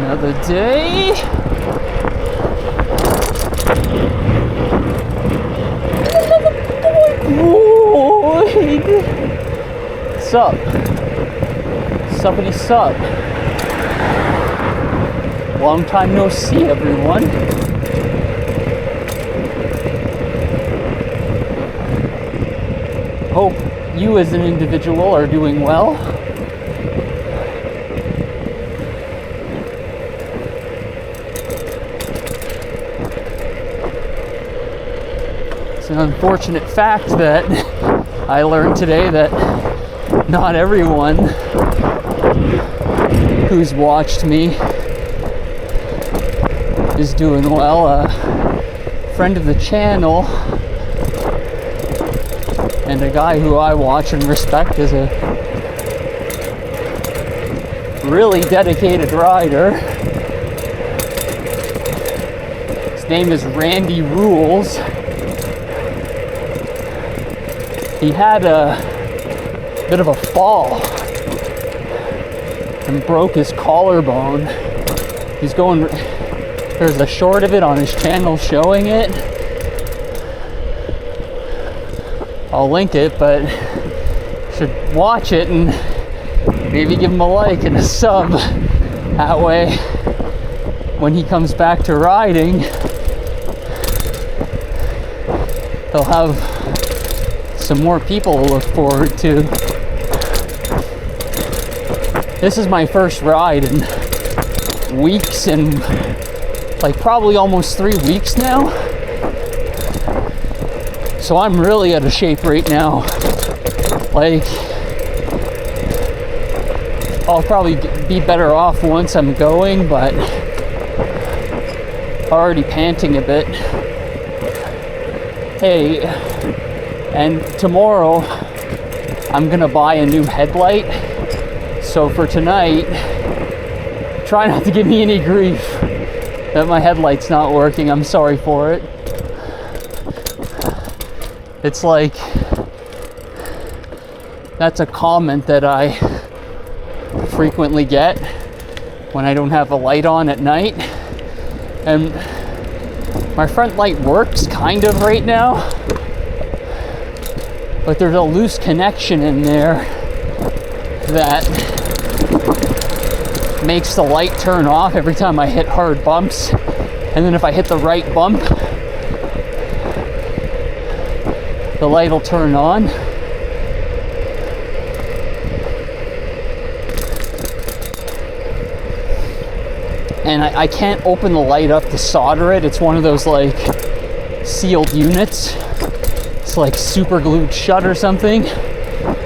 Another day. Sup? Suppity sup? Long time no see, everyone. Hope you as an individual are doing well. It's an unfortunate fact that I learned today that not everyone who's watched me is doing well. A friend of the channel and a guy who I watch and respect is a really dedicated rider. His name is Randy Rules. He had a bit of a fall and broke his collarbone. He's going, there's a short of it on his channel showing it. I'll link it, but you should watch it and maybe give him a like and a sub. That way, when he comes back to riding, he'll have some more people to look forward to. This is my first ride in weeks, and like probably almost 3 weeks now. So I'm really out of shape right now. Like, I'll probably be better off once I'm going, but already panting a bit. Hey, and tomorrow I'm gonna buy a new headlight. So for tonight, try not to give me any grief that my headlight's not working. I'm sorry for it. It's like, that's a comment that I frequently get when I don't have a light on at night. And my front light works kind of right now, but there's a loose connection in there that makes the light turn off every time I hit hard bumps. And then if I hit the right bump, the light will turn on. And I can't open the light up to solder it. It's one of those like sealed units. It's like super glued shut or something.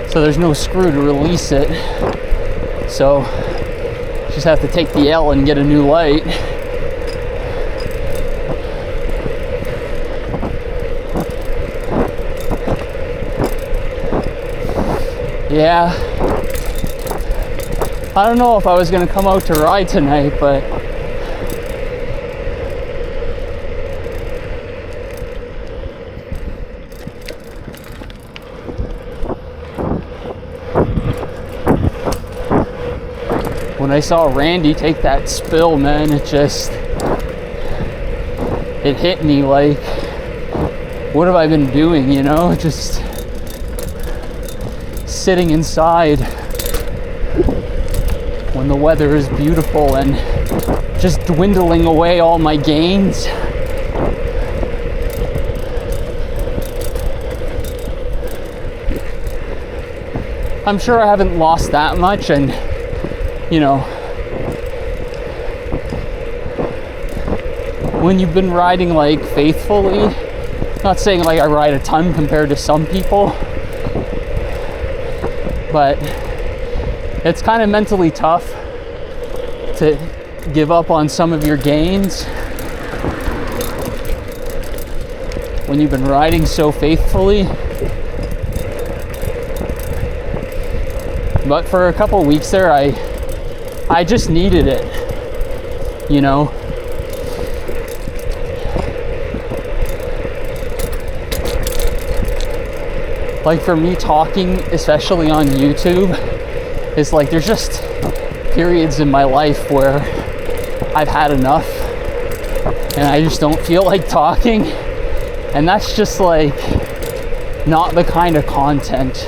So there's no screw to release it. So just have to take the L and get a new light. Yeah. I don't know if I was gonna come out to ride tonight, but when I saw Randy take that spill, man, it hit me like, what have I been doing, you know? Just sitting inside when the weather is beautiful and just dwindling away all my gains. I'm sure I haven't lost that much, and you know, when you've been riding like faithfully, not saying like I ride a ton compared to some people, but it's kind of mentally tough to give up on some of your gains when you've been riding so faithfully. But for a couple weeks there, I just needed it, you know. Like for me, talking, especially on YouTube, is like there's just periods in my life where I've had enough and I just don't feel like talking. And that's just like not the kind of content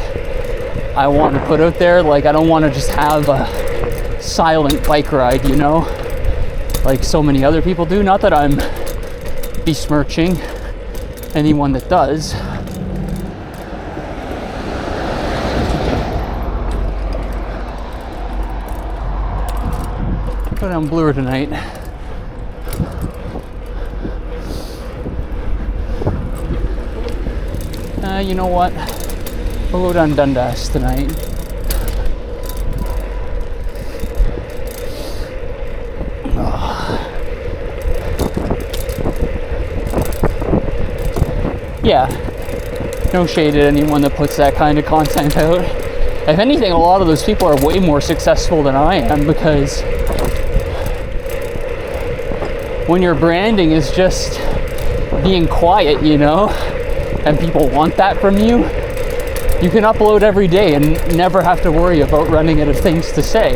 I want to put out there. Like, I don't want to just have a silent bike ride, you know, like so many other people do. Not that I'm besmirching anyone that does. But I'm bluer tonight. You know what? We'll go down Dundas tonight. Yeah, no shade at anyone that puts that kind of content out. If anything, a lot of those people are way more successful than I am, because when your branding is just being quiet, you know, and people want that from you, you can upload every day and never have to worry about running out of things to say.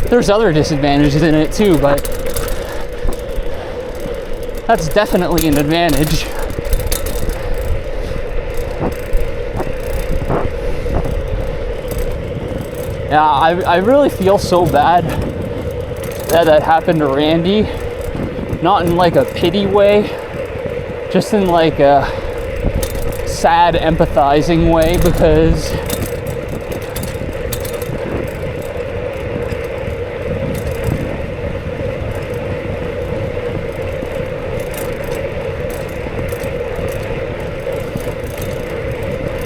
There's other disadvantages in it too, but that's definitely an advantage. Yeah, I really feel so bad that happened to Randy. Not in like a pity way, just in like a sad, empathizing way, because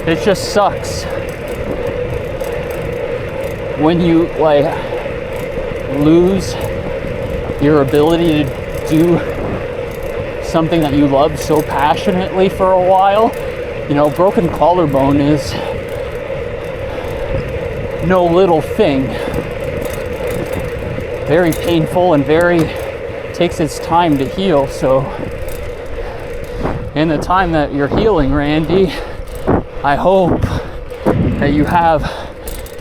it just sucks when you like lose your ability to do something that you love so passionately for a while. You know, broken collarbone is no little thing. Very painful and takes its time to heal. So in the time that you're healing, Randy, I hope that you have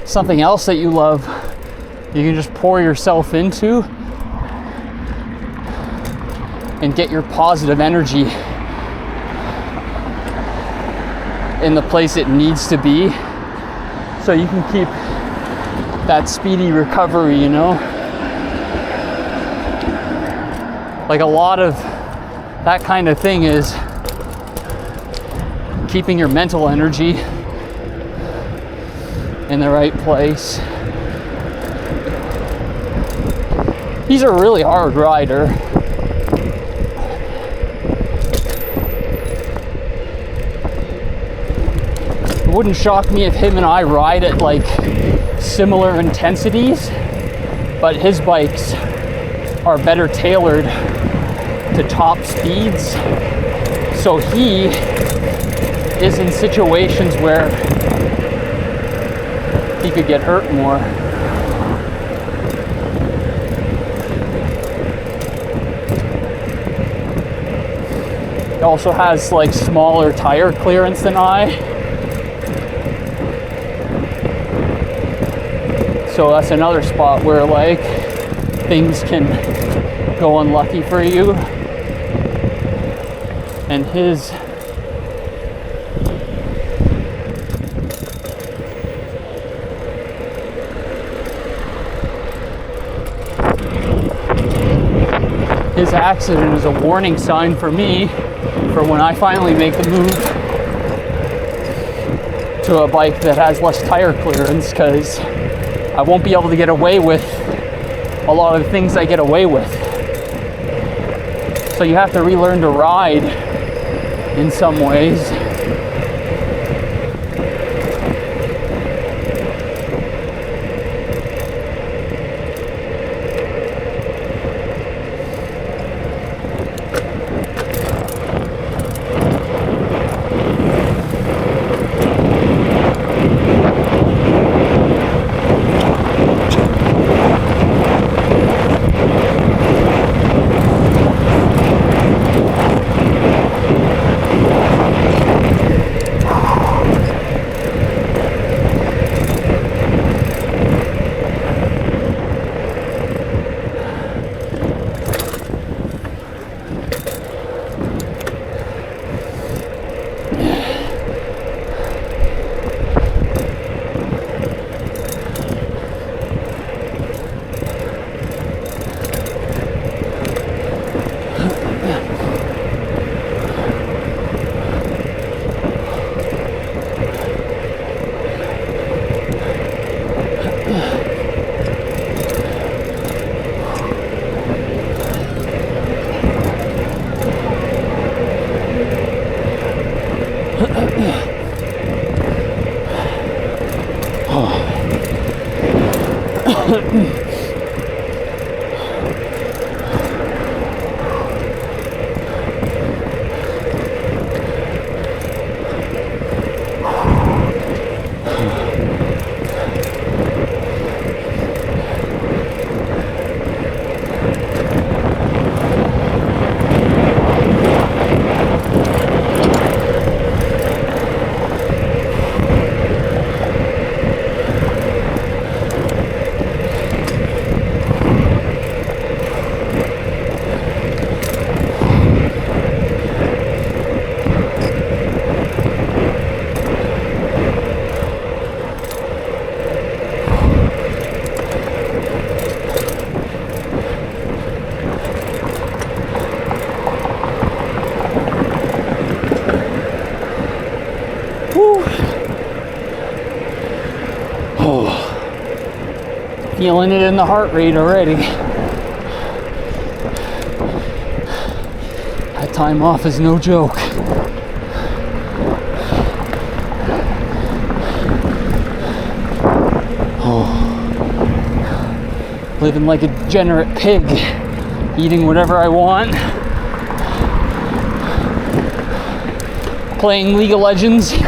something else that you love you can just pour yourself into and get your positive energy in the place it needs to be, so you can keep that speedy recovery, you know? Like, a lot of that kind of thing is keeping your mental energy in the right place. He's a really hard rider. It wouldn't shock me if him and I ride at like similar intensities, but his bikes are better tailored to top speeds. So he is in situations where he could get hurt more. He also has like smaller tire clearance than I. So that's another spot where like things can go unlucky for you. And his accident is a warning sign for me for when I finally make the move to a bike that has less tire clearance, because I won't be able to get away with a lot of the things I get away with. So you have to relearn to ride in some ways. Feeling it in the heart rate already. That time off is no joke. Living like a degenerate pig, eating whatever I want, playing League of Legends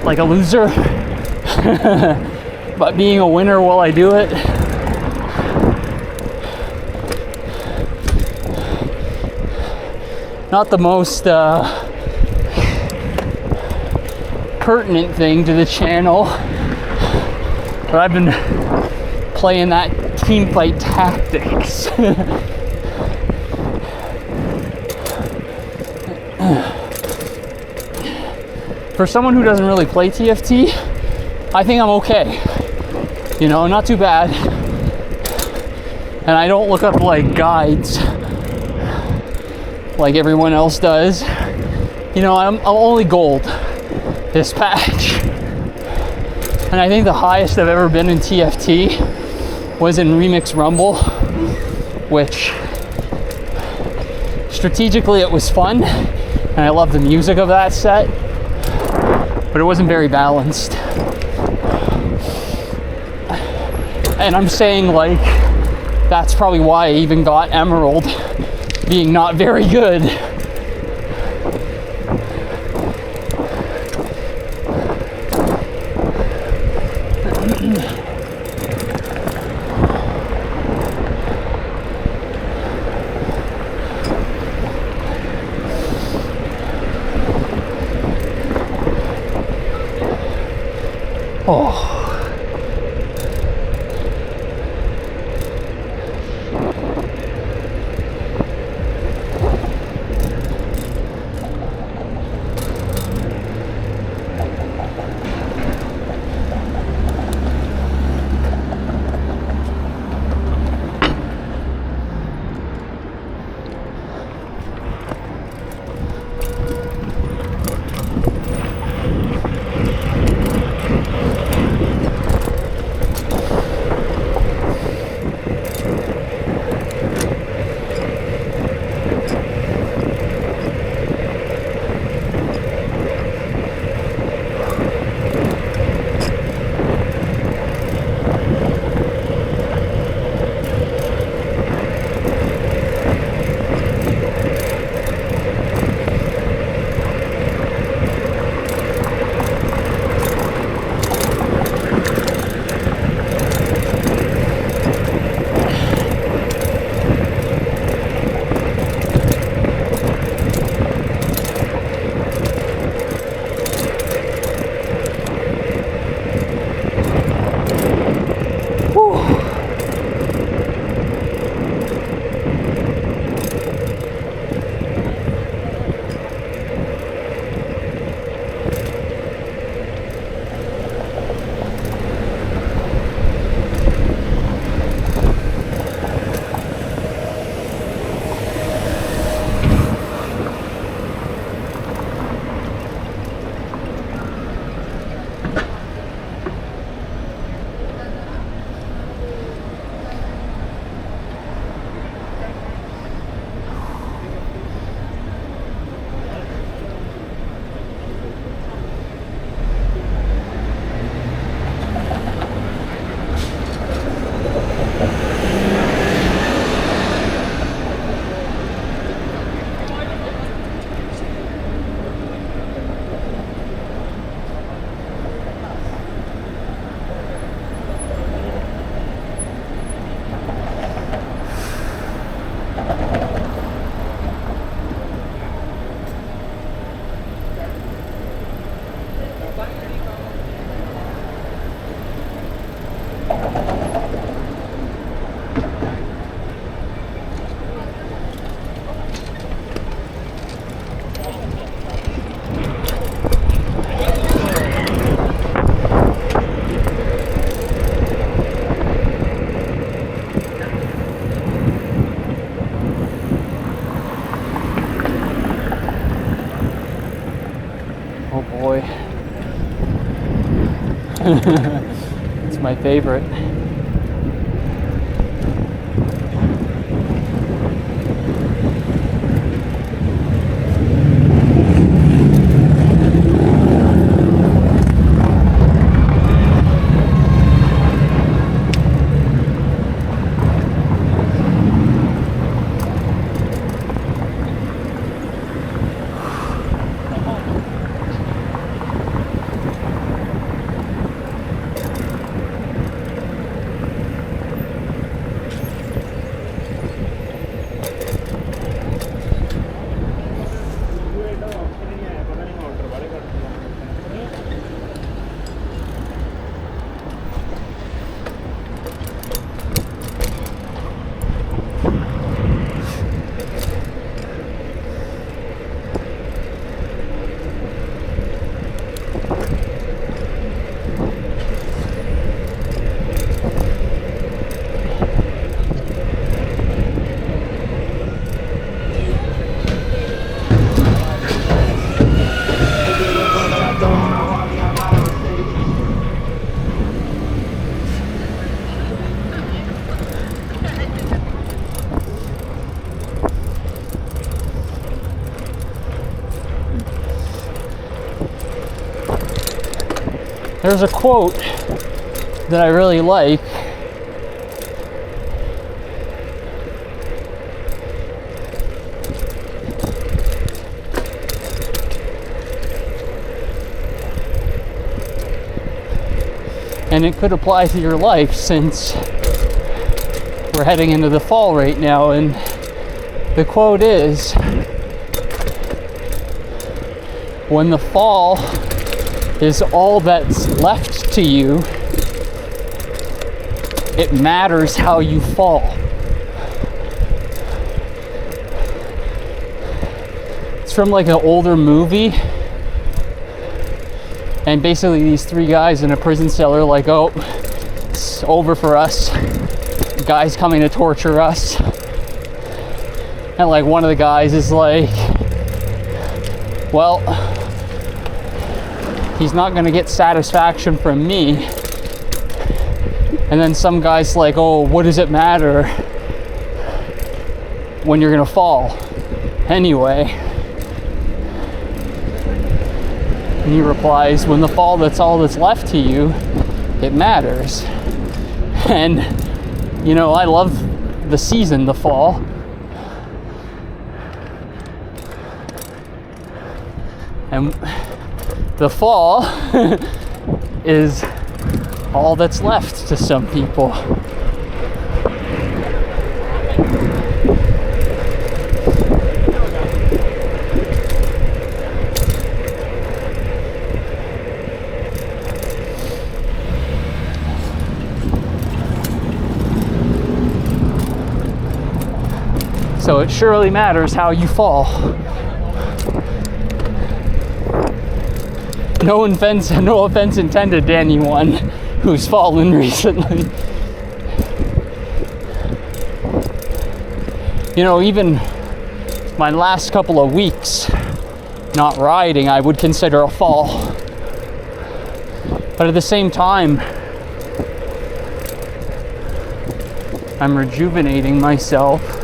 like a loser, but being a winner while I do it. Not the most pertinent thing to the channel, but I've been playing that team fight tactics. For someone who doesn't really play TFT, I think I'm okay. You know, not too bad. And I don't look up like guides like everyone else does. You know, I'm only gold this patch. And I think the highest I've ever been in TFT was in Remix Rumble, which strategically it was fun, and I love the music of that set, but it wasn't very balanced. And I'm saying, like, that's probably why I even got Emerald, being not very good. Oh. It's my favorite. There's a quote that I really like. And it could apply to your life since we're heading into the fall right now. And the quote is, when the fall is all that's left to you, it matters how you fall. It's from like an older movie, and basically these three guys in a prison cell are like, oh, it's over for us, the guy's coming to torture us. And like one of the guys is like, well, he's not gonna get satisfaction from me. And then some guy's like, oh, what does it matter when you're gonna fall anyway? And he replies, when the fall, that's all that's left to you, it matters. And, you know, I love the season, the fall. And the fall is all that's left to some people. So it surely matters how you fall. No offense intended to anyone who's fallen recently. You know, even my last couple of weeks not riding, I would consider a fall. But at the same time, I'm rejuvenating myself.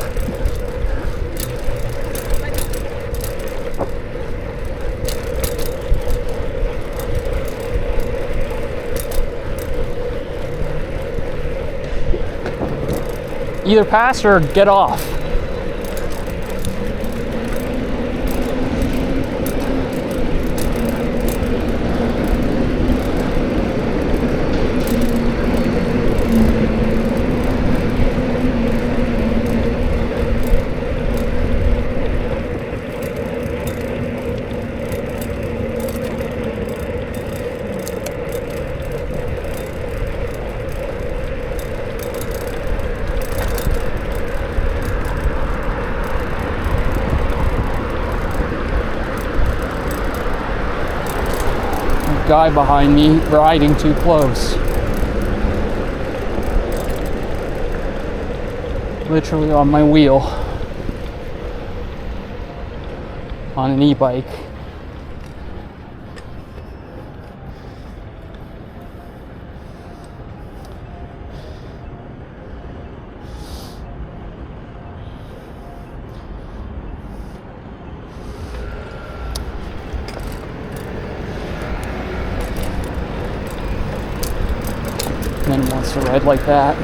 Either pass or get off. Guy behind me riding too close. Literally on my wheel. On an e-bike. one wants to ride like that.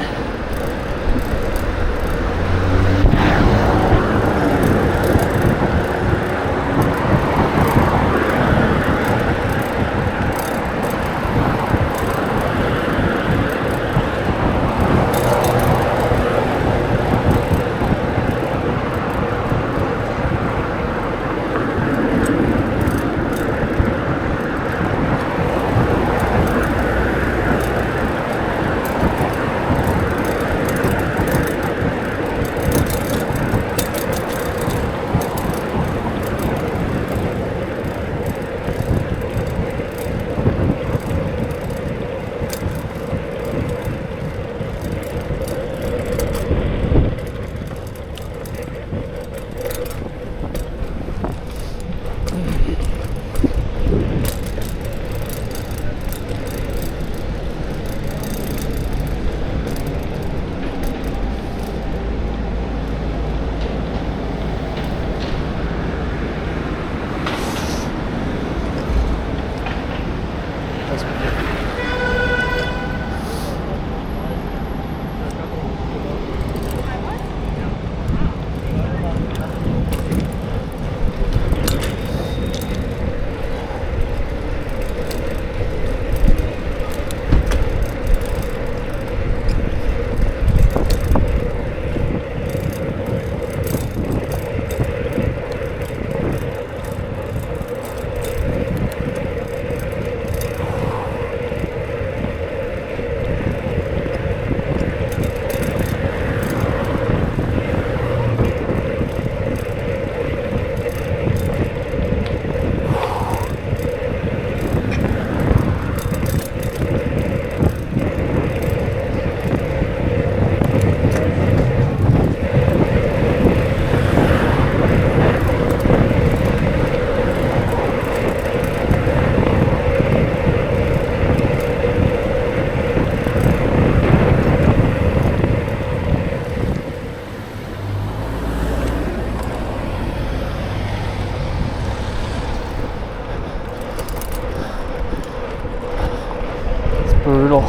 Brutal.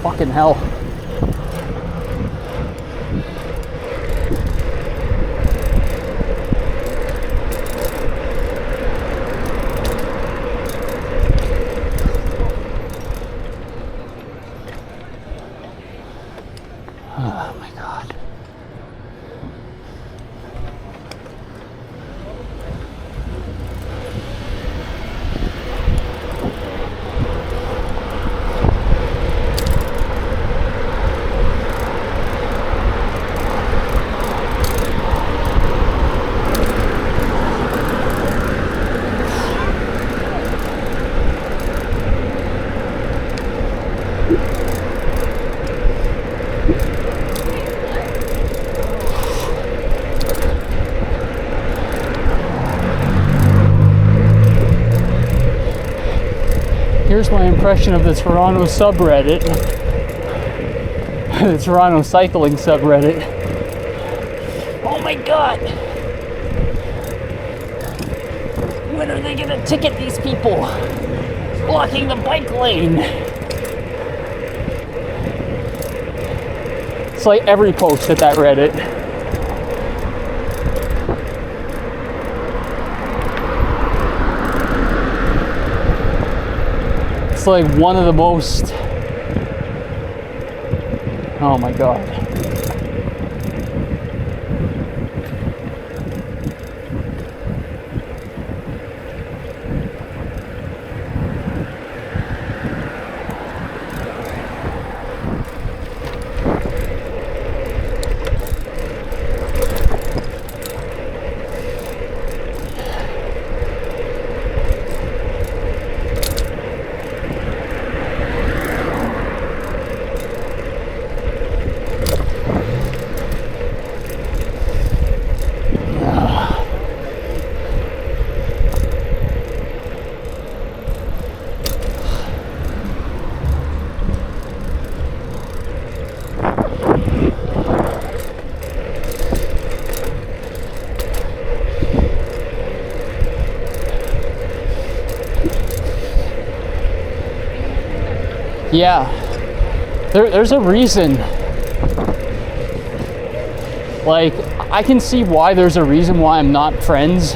Fucking hell. Oh my God. Here's my impression of the Toronto subreddit, the Toronto cycling subreddit. Oh my God! When are they gonna ticket these people? Blocking the bike lane! It's like every post at that Reddit. It's like one of the most, oh my God. Yeah, there's a reason. Like, I can see why there's a reason why I'm not friends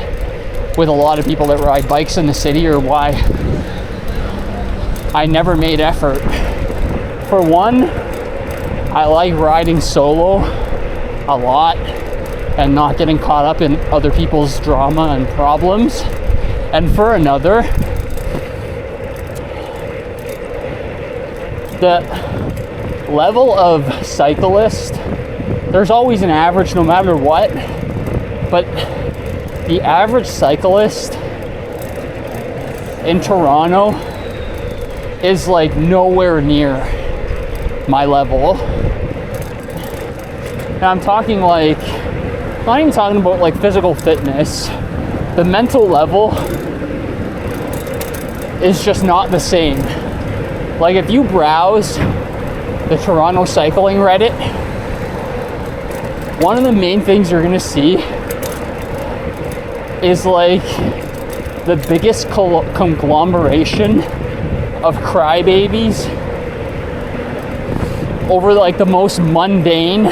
with a lot of people that ride bikes in the city, or why I never made effort. For one, I like riding solo a lot and not getting caught up in other people's drama and problems. And for another, the level of cyclist, there's always an average no matter what, but the average cyclist in Toronto is like nowhere near my level. And I'm talking like, not even talking about like physical fitness, the mental level is just not the same. Like, if you browse the Toronto cycling Reddit, one of the main things you're gonna see is like the biggest conglomeration of crybabies over like the most mundane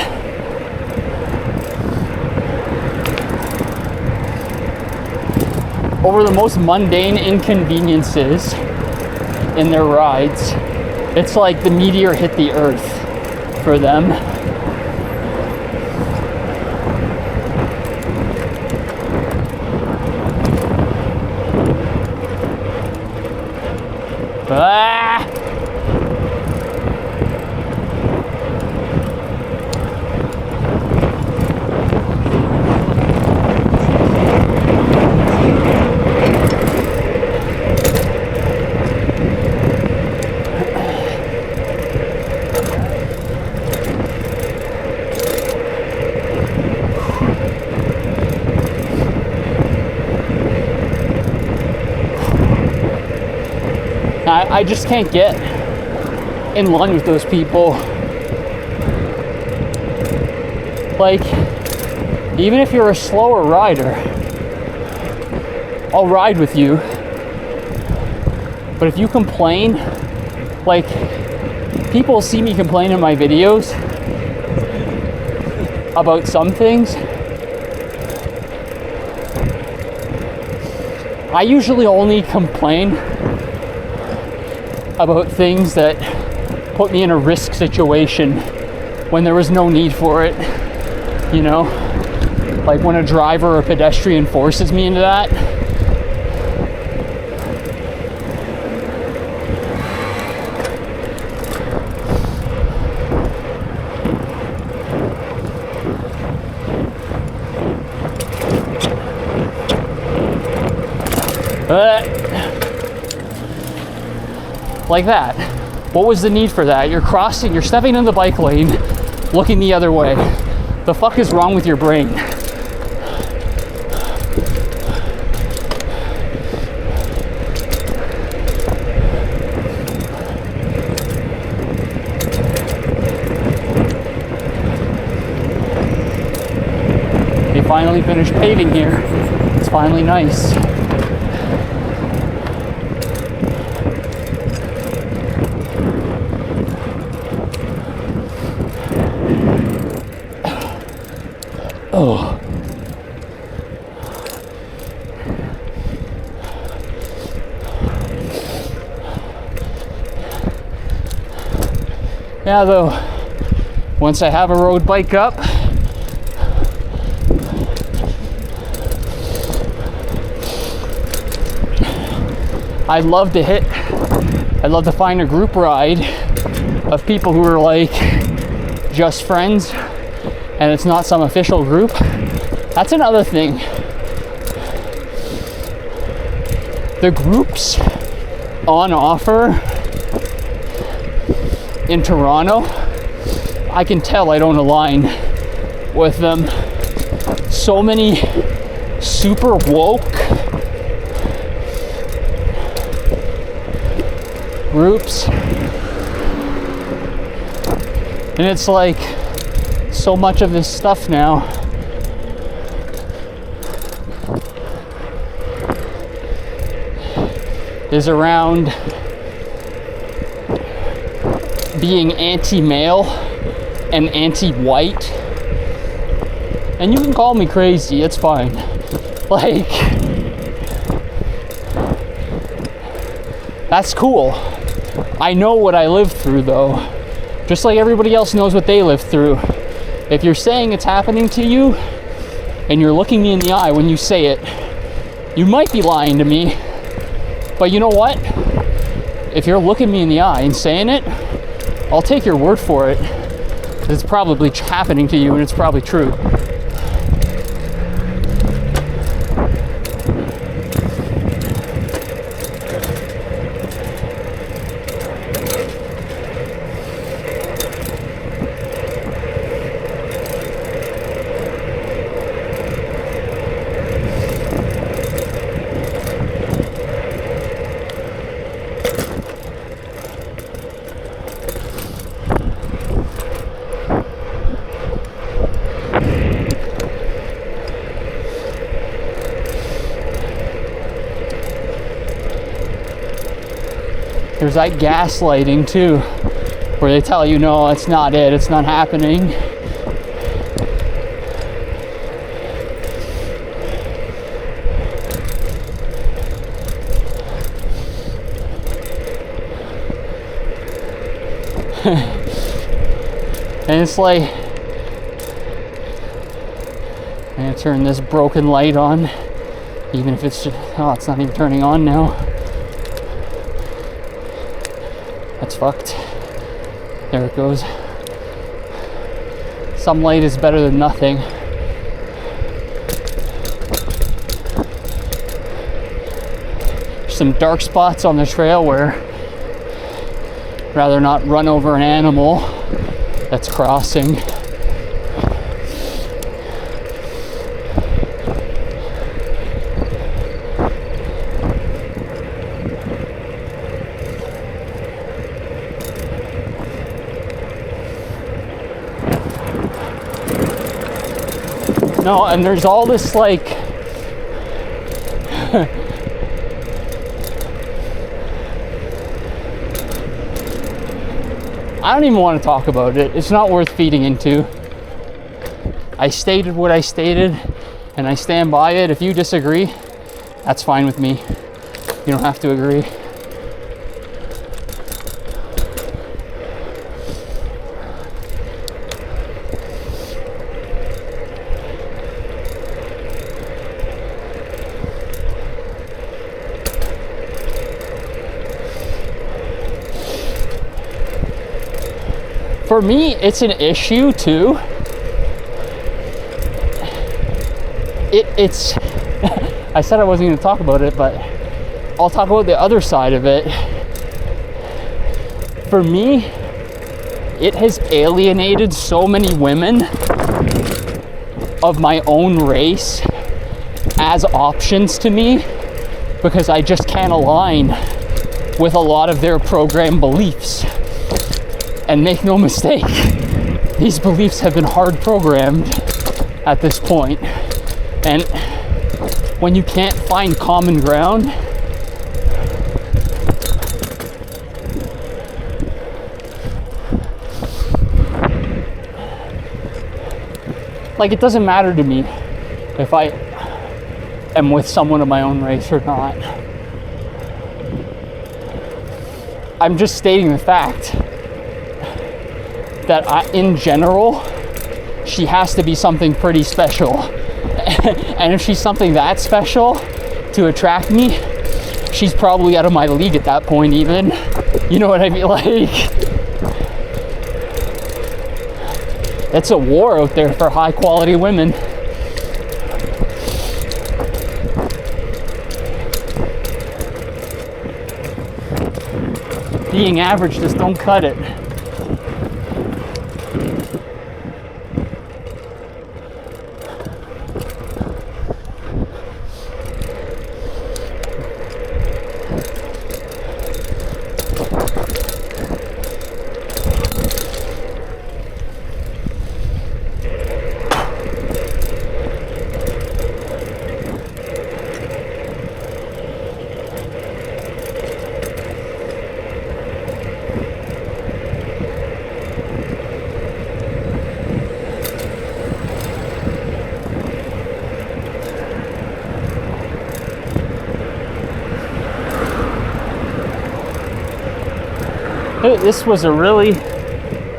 inconveniences in their rides. It's like the meteor hit the earth for them. Ah! I just can't get in line with those people. Like, even if you're a slower rider, I'll ride with you. But if you complain, like, people see me complain in my videos about some things. I usually only complain about things that put me in a risk situation when there was no need for it, you know? Like when a driver or a pedestrian forces me into that. Like that. What was the need for that? You're crossing, you're stepping in the bike lane, looking the other way. The fuck is wrong with your brain? They finally finished paving here. It's finally nice. Oh. Yeah, though, once I have a road bike up, I'd love to find a group ride of people who are like just friends and it's not some official group. That's another thing. The groups on offer in Toronto, I can tell I don't align with them. So many super woke groups, and it's like so much of this stuff now is around being anti-male and anti-white. And you can call me crazy, it's fine. Like, that's cool. I know what I lived through though. Just like everybody else knows what they lived through. If you're saying it's happening to you and you're looking me in the eye when you say it, you might be lying to me. But you know what? If you're looking me in the eye and saying it, I'll take your word for it. It's probably happening to you and it's probably true. There's like gaslighting too, where they tell you, no, it's not it, it's not happening. And it's like, I'm gonna turn this broken light on, even if it's just, oh, it's not even turning on now. That's fucked. There it goes. Some light is better than nothing. There's some dark spots on the trail where I'd rather not run over an animal that's crossing. No, and there's all this like I don't even want to talk about it. It's not worth feeding into. I stated what I stated and I stand by it. If you disagree, that's fine with me. You don't have to agree. For me, it's an issue too. It's I said I wasn't going to talk about it, but I'll talk about the other side of it. For me, it has alienated so many women of my own race as options to me because I just can't align with a lot of their program beliefs. And make no mistake, these beliefs have been hard programmed at this point. And when you can't find common ground, like, it doesn't matter to me if I am with someone of my own race or not. I'm just stating the fact. that in general, she has to be something pretty special. And if she's something that special to attract me, she's probably out of my league at that point even. You know what I mean? Like, it's a war out there for high quality women. Being average just don't cut it. This was a really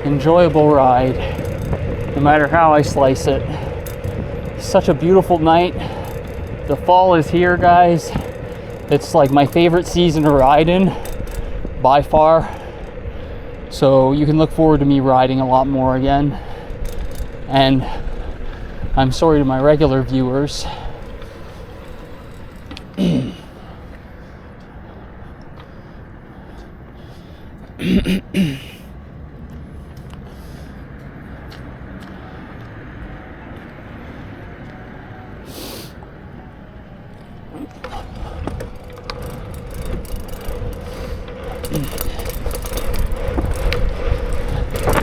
enjoyable ride, no matter how I slice it. Such a beautiful night. The fall is here, guys. It's like my favorite season to ride in, by far. So you can look forward to me riding a lot more again. And I'm sorry to my regular viewers.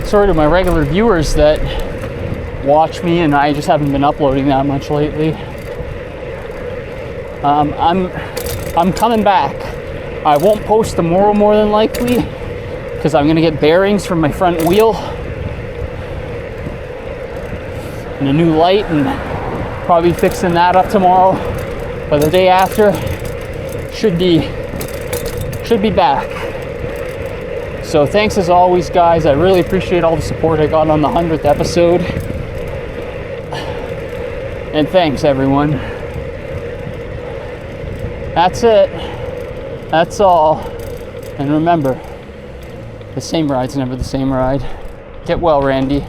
Sorry to my regular viewers that watch me, and I just haven't been uploading that much lately. I'm coming back. I won't post tomorrow more than likely, because I'm gonna get bearings from my front wheel and a new light, and probably fixing that up tomorrow. But the day after should be back. So thanks as always, guys. I really appreciate all the support I got on the 100th episode. And thanks, everyone. That's it. That's all. And remember, the same ride's never the same ride. Get well, Randy.